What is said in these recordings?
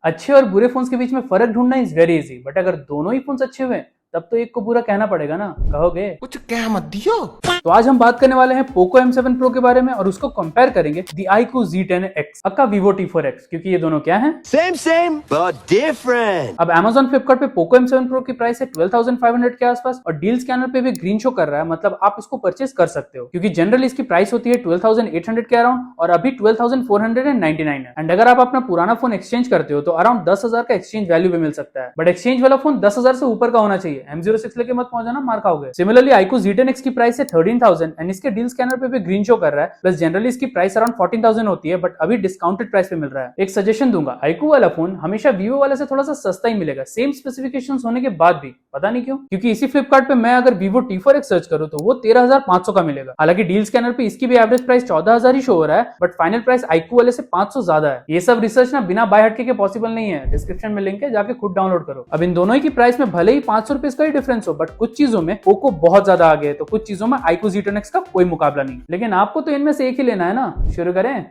अच्छे और बुरे फोन्स के बीच में फर्क ढूंढना इज वेरी इजी, बट अगर दोनों ही फोन्स अच्छे हुए तब तो एक को बुरा कहना पड़ेगा ना, कहोगे? कुछ कह मत दियो। तो आज हम बात करने वाले हैं पोको M7 Pro के बारे में और उसको कंपेयर करेंगे दी iQOO Z10X अक्का Vivo T4X, क्योंकि ये दोनों क्या हैं? Same but different. अब Amazon फ्लिपकार्ट पे पोको M7 Pro की प्राइस है 12,500 के आसपास और डील स्कैनर पे भी ग्रीन शो कर रहा है, मतलब आप इसको परचेस कर सकते हो, क्योंकि जनरली इसकी प्राइस होती है 12,800 के अराउंड और अभी 12,499 है। एंड अगर आप अपना पुराना फोन एक्सचेंज करते हो तो अराउंड 10,000 का एक्सचेंज वैल्यू भी मिल सकता है, बट एक्सचेंज वाला फोन 10,000 से ऊपर का होना चाहिए। M06 लेके मत पहुंच जाना, मार खाओगे। सिमिलरली iQOO Z10X की प्राइस है 13,000 एंड इसके डील स्कैनर पे भी ग्रीन शो कर रहा है, प्लस जनरली इसकी प्राइस अराउंड 14,000 होती है, बट अभी डिस्काउंटेड प्राइस पे मिल रहा है। एक सजेशन दूंगा, iQOO वाला फोन हमेशा Vivo वाले से थोड़ा सा सस्ता ही मिलेगा, सेम स्पेसिफिकेशंस होने के बाद भी। पता नहीं क्यों, क्योंकि इसी फ्लिपकार्ट पे मैं अगर Vivo T4X सर्च करूं तो वो 13,500 का मिलेगा। हालांकि डील स्कैनर पे इसकी भी एवरेज प्राइस 14,000 ही शो हो रहा है, बट फाइनल प्राइस iQOO वाले से 500 ज्यादा है। ये सब रिसर्च ना बिना बाय हटके के पॉसिबल नहीं है, डिस्क्रिप्शन में लिंक है, जाके खुद डाउनलोड करो। अब इन दोनों की प्राइस में भले ही 500 रुपए का ही डिफरेंस हो, बट कुछ चीजों में पोको बहुत ज्यादा आगे है, तो कुछ चीजों में iQOO Z10X का कोई मुकाबला नहीं। लेकिन आपको तो इनमें से एक ही लेना है ना, शुरू करें?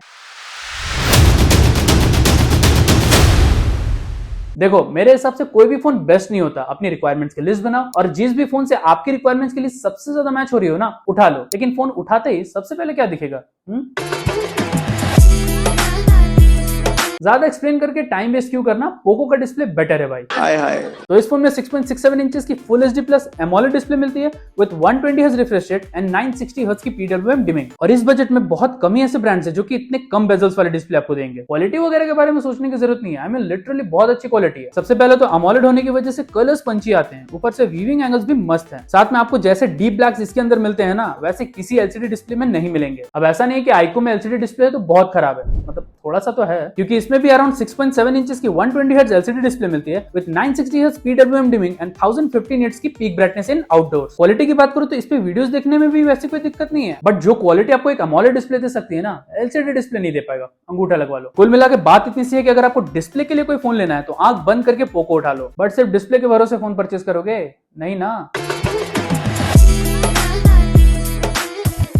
देखो, मेरे हिसाब से कोई भी फोन बेस्ट नहीं होता। अपनी रिक्वायरमेंट्स की लिस्ट बनाओ और जिस भी फोन से आपकी रिक्वायरमेंट्स के लिए सबसे ज्यादा मैच हो रही हो ना, उठा लो। लेकिन फोन उठाते ही सबसे पहले क्या दिखेगा? ज्यादा एक्सप्लेन करके टाइम वेस्ट क्यों करना, पोको का डिस्प्ले बेटर है भाई। हाय हाय। तो इस फोन में 6.67 इंचेस की full HD plus AMOLED display मिलती है with 120 hertz refresh rate and 960 hertz की PWM डिमिंग। और इस बजट में बहुत कम ही ऐसे ब्रांड्स है जो कि इतने कम बेजल्स वाले डिस्प्ले आपको देंगे। क्वालिटी वगैरह के बारे में सोचने की जरूरत नहीं है, आई मीन लिटरली बहुत अच्छी क्वालिटी है। सबसे पहले तो एमोलेड होने की वजह से कलर्स पंची आते हैं, ऊपर से वीविंग एंगल्स भी मस्त है। साथ में आपको जैसे डीप ब्लैक्स इसके अंदर मिलते हैं ना, वैसे किसी LCD डिस्प्ले में नहीं मिलेंगे। अब ऐसा नहीं है कि iQOO में LCD डिस्प्ले है तो बहुत खराब है, मतलब थोड़ा सा तो है, क्योंकि इसमें भी अराउंड 6.7 इंचेस की 120 हर्ट्ज LCD डिस्प्ले मिलती है with 960 hertz PWM dimming and 1050 nits की पीक ब्राइटनेस इन आउटडोर्स। क्वालिटी की बात करूं तो इस पे वीडियोस देखने में भी वैसे कोई दिक्कत नहीं है, बट जो क्वालिटी आपको एक AMOLED डिस्प्ले दे सकती है ना, LCD डिस्प्ले नहीं दे पाएगा, अंगूठा लगवा लो। कुल मिला के बात इतनी सी है कि अगर आपको डिस्प्ले के लिए कोई फोन लेना है तो आंख बंद करके पोको उठा लो, बट सिर्फ डिस्प्ले के भरोसे फोन परचेस करोगे नहीं ना।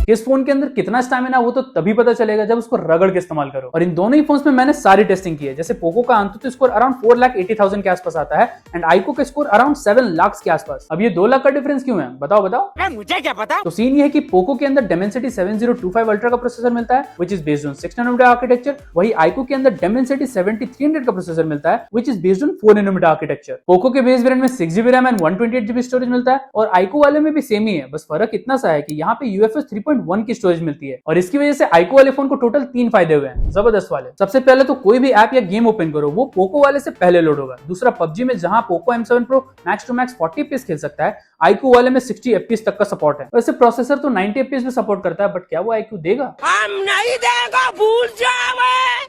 इस फोन के अंदर कितना स्टैमिना वो तो तभी पता चलेगा जब उसको रगड़ के इस्तेमाल करो। और इन दोनों ही फोन्स में मैंने सारी टेस्टिंग की है। जैसे पोको का ANTUTU स्कोर अराउंड 4,80,000 के आसपास आता है एंड iQOO का स्कोर अराउंड 7 लाख के आसपास। अब ये 2 लाख का डिफरेंस क्यों है, बताओ? मुझे क्या पता। तो सीन ये है कि पोको के अंदर Dimensity 7025 अल्ट्रा का प्रोसेसर मिलता है which is based on 6 nanometre architecture, वही iQOO के अंदर Dimensity 7300 का प्रोसेसर मिलता है which is based on 4 nanometre architecture. Poco के बेस वेरिएंट में 6GB RAM and 128GB storage मिलता है और iQOO वाले में भी सेम ही है, बस फर्क इतना सा है कि यहाँ पे UFS 3.1 की स्टोरेज मिलती है। और इसकी वजह से iQOO वाले फोन को टोटल 3 फायदे हुए हैं, जबरदस्त वाले। सबसे पहले तो कोई भी ऐप या गेम ओपन करो वो पोको वाले से पहले लोड होगा। दूसरा, PUBG में जहां Poco M7 Pro max to max 40 FPS खेल सकता है, iQOO वाले में 60 FPS तक का सपोर्ट है। वैसे प्रोसेसर तो 90 FPS भी सपोर्ट करता है, बट क्या वो iQOO देगा? हम नहीं देगा, भूल जाओ।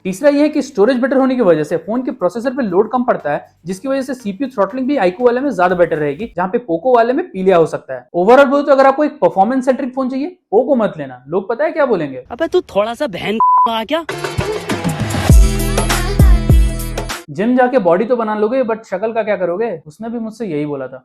तीसरा यह है कि स्टोरेज बेटर होने की वजह से फोन के प्रोसेसर पे लोड कम पड़ता है, जिसकी वजह से CPU थ्रॉटलिंग भी iQOO वाले में ज्यादा बेटर रहेगी, जहां पे पोको वाले में पीलिया हो सकता है। ओवरऑल बोलो तो अगर आपको एक परफॉर्मेंस सेंट्रिक फोन चाहिए, पोको मत लेना। लोग पता है क्या बोलेंगे? अबे तू थोड़ा सा बहन आ क्या? जिम जाके बॉडी तो बना लोगे, बट शक्ल का क्या करोगे? उसने भी मुझसे यही बोला था।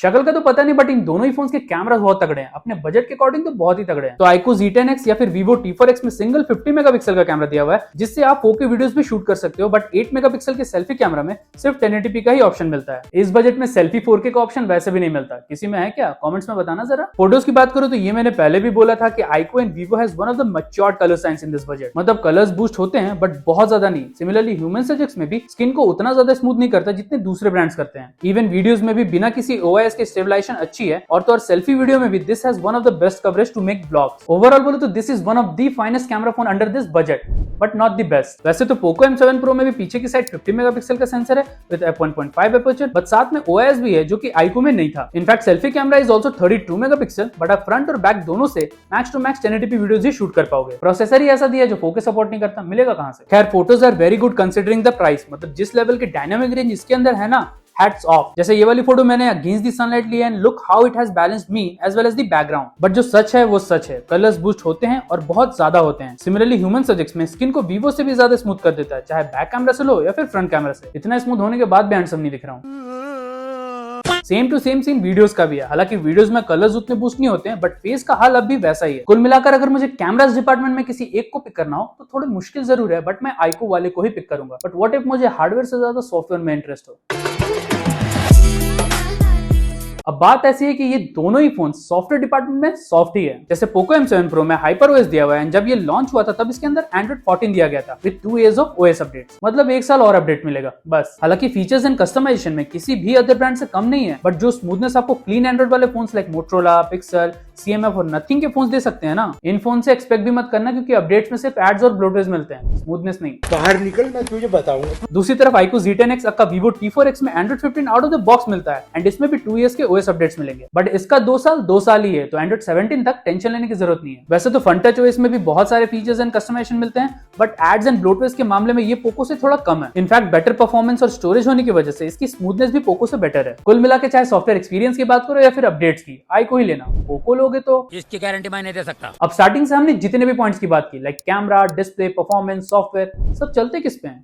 शक्ल का तो पता नहीं, बट इन दोनों ही फोन्स के कैमरास बहुत तगड़े हैं, अपने बजट के अकॉर्डिंग तो बहुत ही तगड़े हैं। तो iQOO Z10X या फिर Vivo T4X में सिंगल 50 मेगापिक्सल का कैमरा दिया हुआ है, जिससे आप 4K वीडियोस भी शूट कर सकते हो, बट 8 मेगापिक्सल के सेल्फी कैमरा में सिर्फ 1080p का ही ऑप्शन मिलता है। इस बजट में सेल्फी 4K का ऑप्शन वैसे भी नहीं मिलता। किसी में है क्या? कमेंट्स में बताना जरा। फोटोज की बात करो तो ये मैंने पहले भी बोला था कि iQOO and Vivo has one of the matured colour science in this budget, मतलब कलर्स बूस्ट होते हैं बट बहुत ज्यादा नहीं। सिमिलरली ह्यूमन सब्जेक्ट्स में भी स्किन को उतना ज्यादा स्मूथ नहीं करता जितने दूसरे ब्रांड्स करते हैं। इवन वीडियोस में भी बिना किसी OIS के स्टेबलाइजेशन अच्छी है, और तो और सेल्फी वीडियो में भी this has one of the best coverage to make vlogs. Overall बोलो तो this is one of the finest camera phone under this budget, but not the best. वैसे तो पोको M7 Pro में भी पीछे की साइड 50 मेगापिक्सल का sensor है विद f1.5 एपर्चर, बट साथ में OIS भी है जो कि iQOO में नहीं था। In fact selfie camera is also 32 megapixel, but आप फ्रंट और बैक दोनों से max to max 1080p videos ही शूट कर पाओगे। प्रोसेसर ही ऐसा दिया है जो 4K सपोर्ट नहीं करता, मिलेगा कहां से? खैर, photos are very good considering the price, मतलब जिस लेवल के डायनामिक रेंज इसके अंदर है ना, हैट्स ऑफ। जैसे ये वाली फोटो मैंने अगेंस्ट द सनलाइट ली है and look how it has balanced me as well as the background. But जो सच है वो सच है, कलर्स बूस्ट होते हैं और बहुत ज्यादा होते हैं। सिमिलरली ह्यूमन सब्जेक्ट्स में स्किन को Vivo से भी ज्यादा स्मूथ कर देता है, चाहे बैक कैमरा से लो या फिर फ्रंट कैमरा से। इतना स्मूथ होने के बाद भी हैंडसम नहीं दिख रहा हूँ। Same to same scene videos का भी है। हालांकि वीडियोस में कलर्स उतने बूस्ट नहीं होते हैं, बट फेस का हाल अब भी वैसा ही है। कुल मिलाकर अगर मुझे कैमरास डिपार्टमेंट में किसी एक को पिक करना हो तो थोड़ी मुश्किल जरूर है, बट मैं आईक्यू वाले को ही पिक करूंगा। बट व्हाट इफ मुझे हार्डवेयर से ज्यादा सॉफ्टवेयर में इंटरेस्ट हो। अब बात ऐसी है कि ये दोनों ही फोन सॉफ्टवेयर डिपार्टमेंट में सॉफ्ट ही है। जैसे पोको M7 Pro में HyperOS दिया हुआ है, जब ये लॉन्च हुआ था तब इसके अंदर Android 14 दिया गया था with 2 years of OS updates, मतलब 1 साल और अपडेट मिलेगा बस। हालांकि फीचर्स एंड कस्टमाइजेशन में किसी भी अदर ब्रांड से कम नहीं है, बट जो स्मूथनेस आपको क्लीन एंड्रॉइड वाले phones like Motorola, pixel, CMF और नथिंग के फोन्स दे सकते हैं ना, इन फोन से एक्सपेक्ट भी मत करना, क्योंकि अपडेट्स में सिर्फ एड्स और ब्लोटवेयर मिलते हैं, स्मूथनेस नहीं। बाहर निकल, मैं तुझे बताऊंगा। दूसरी तरफ iQOO Z10X का Vivo T4X में Android 15 out of the box मिलता है, एंड इसमें भी 2 years के OS अपडेट्स मिलेंगे, बट इसका 2 साल ही है, तो Android 17 तक टेंशन लेने की जरूरत नहीं है। वैसे तो फन टच OS में भी बहुत सारे फीचर्स एंड कस्टमाइजेशन मिलते हैं, बट एड्स एंड ब्लोटवेयर के मामले में ये पोको से थोड़ा कम है। इनफैक्ट बेटर परफॉर्मेंस और स्टोरेज होने की वजह से इसकी स्मूथनेस भी पोको से बेटर है। कुल मिला के चाहे सॉफ्टवेयर एक्सपीरियंस की बात करो या फिर अपडेट्स की, iQOO ही लेना। पोको लोगे तो इसकी गारंटी मैं नहीं दे सकता। अब स्टार्टिंग से हमने जितने भी पॉइंट्स की बात की, like camera, display, performance, software, सब चलते किस पे हैं?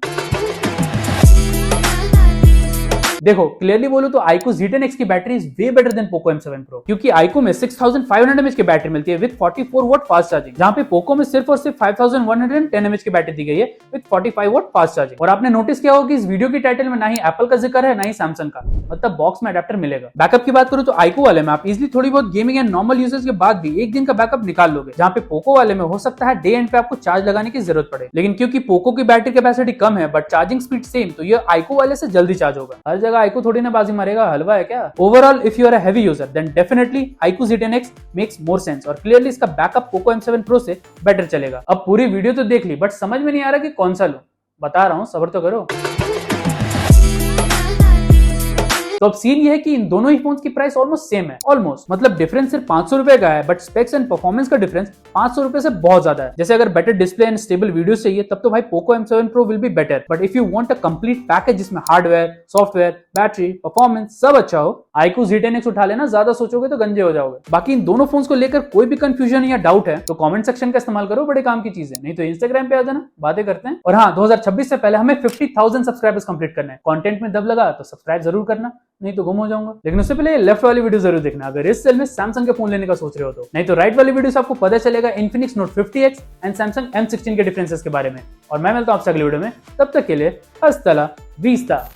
देखो क्लियरली बोलूं तो iQOO Z10X की battery is way better than Poco M7 Pro, क्योंकि iQOO में 6500 mAh की बैटरी मिलती है विद 44 वॉट फास्ट चार्जिंग, जहां पे पोको में सिर्फ और सिर्फ 5110 mAh की बैटरी दी गई है विद 45 वॉट फास्ट चार्जिंग। और आपने नोटिस किया होगा कि इस वीडियो की टाइटल में ना ही एप्पल का जिक्र है ना ही सैमसंग का, मतलब बॉक्स में अडेप्टर मिलेगा। बैकअप की बात करूं तो iQOO वाले में आप इजिली थोड़ी बहुत गेमिंग एंड नॉर्मल यूजेस के बाद भी 1 दिन का बैकअप निकाल लोगे, जहां पे पोको वाले में हो सकता है डे एंड पे आपको चार्ज लगाने की जरूरत पड़े। लेकिन क्योंकि पोको की बैटरी कैपेसिटी कम है बट चार्जिंग स्पीड सेम, तो ये iQOO वाले से जल्दी चार्ज होगा। हर जगह iQOO थोड़ी ना बाजी मारेगा, हलवा है क्या? Overall if you are a heavy user then definitely iQOO Z10X makes more sense, और क्लियरली इसका बैकअप पोको M7 Pro से बेटर चलेगा। अब पूरी वीडियो तो देख ली, बट समझ में नहीं आ रहा कि कौन सा लूं। बता रहा हूं, सब्र तो करो। तो अब सीन ये है कि इन दोनों ही फोन्स की प्राइस ऑलमोस्ट सेम है, ऑलमोस्ट, मतलब डिफरेंस सिर्फ 500 रुपए का है, बट स्पेक्स एंड परफॉर्मेंस का डिफरेंस 500 रुपए से बहुत ज्यादा है। जैसे अगर better display and stable videos चाहिए तब तो भाई Poco M7 Pro will be better, but if you want a complete package जिसमें हार्डवेयर, सॉफ्टवेयर, बैटरी, परफॉर्मेंस सब अच्छा हो, iQOO Z10X उठा लेना, ज्यादा सोचोगे तो गंजे हो जाओगे। बाकी इन दोनों फोन्स को लेकर कोई भी कंफ्यूजन या डाउट है तो कमेंट सेक्शन का इस्तेमाल करो, बड़े काम की चीज है, नहीं तो इंस्टाग्राम पे आ जाना, बातें करते हैं। और हाँ, 2026 से पहले हमें 50,000 सब्सक्राइबर्स कंप्लीट करना है। कंटेंट में दब लगा तो सब्सक्राइब जरूर करना, नहीं तो गुम हो जाऊंगा। लेकिन उससे पहले लेफ्ट वाली वीडियो जरूर देखना अगर इस सेल में सैमसंग के फोन लेने का सोच रहे हो तो, नहीं तो राइट वाली वीडियो से आपको पता चलेगा Infinix note 50X and Samsung M16 के डिफरेंसेस के बारे में। और मैं मिलता हूं आपसे अगली वीडियो में, तब तक के लिए हस्तला वीस्ता।